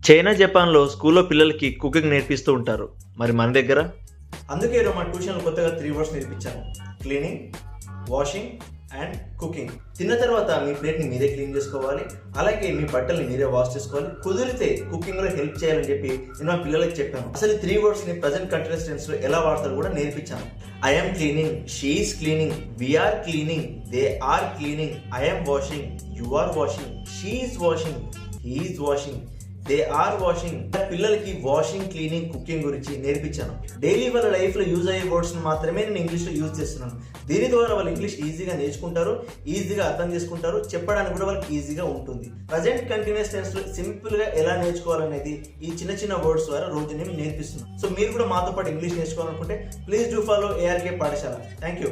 China, జపాన్లో స్కూల్లో పిల్లలకి కుకింగ్ నేర్పిస్తూ ఉంటారు. మరి మన దగ్గర? అందుకే ఈరోజు మా ట్యూషన్లో కొత్తగా 3 వర్డ్స్ నేర్పించాను. Cleaning, washing and cooking. తిన్న తర్వాత మీ ప్లేట్ని మీరే క్లీన్ చేసుకోవాలి, అలాగే మీ బట్టల్ని మీరే వాష్ చేసుకోవాలి. కుదిరితే కుకింగ్లో హెల్ప్ చేయాలని చెప్పి నేను మా పిల్లలకి చెప్పాను. అసలు 3 వర్డ్స్ని ప్రజెంట్ కంటిన్యూస్ టెన్స్లో ఎలా వాడతారో కూడా నేర్పించాను. I am cleaning, she is cleaning, we are cleaning, they are cleaning, I am washing, you are washing, she is washing, he is washing, they are washing. పిల్లలకి వాషింగ్, క్లీనింగ్, కుకింగ్ గురించి నేర్పించాను. Daily వాళ్ళ life లో use అయ్యే words మాత్రమే నేను English లో use చేస్తున్నాను. దీని ద్వారా వాళ్ళు ఇంగ్లీష్ ఈజీగా నేర్చుకుంటారు, ఈజీగా అర్థం చేసుకుంటారు, చెప్పడానికి కూడా వాళ్ళకి ఈజీగా ఉంటుంది. ప్రజెంట్ కంటిన్యూస్ టెన్స్ లో సింపుల్ గా ఎలా నేర్చుకోవాలనేది ఈ చిన్న చిన్న వర్డ్స్ ద్వారా రోజు నేను నేర్పిస్తున్నాను. సో మీరు కూడా మాతో పాటు ఇంగ్లీష్ నేర్చుకోవాలనుకుంటే please do follow ARK Pathashala. Thank you.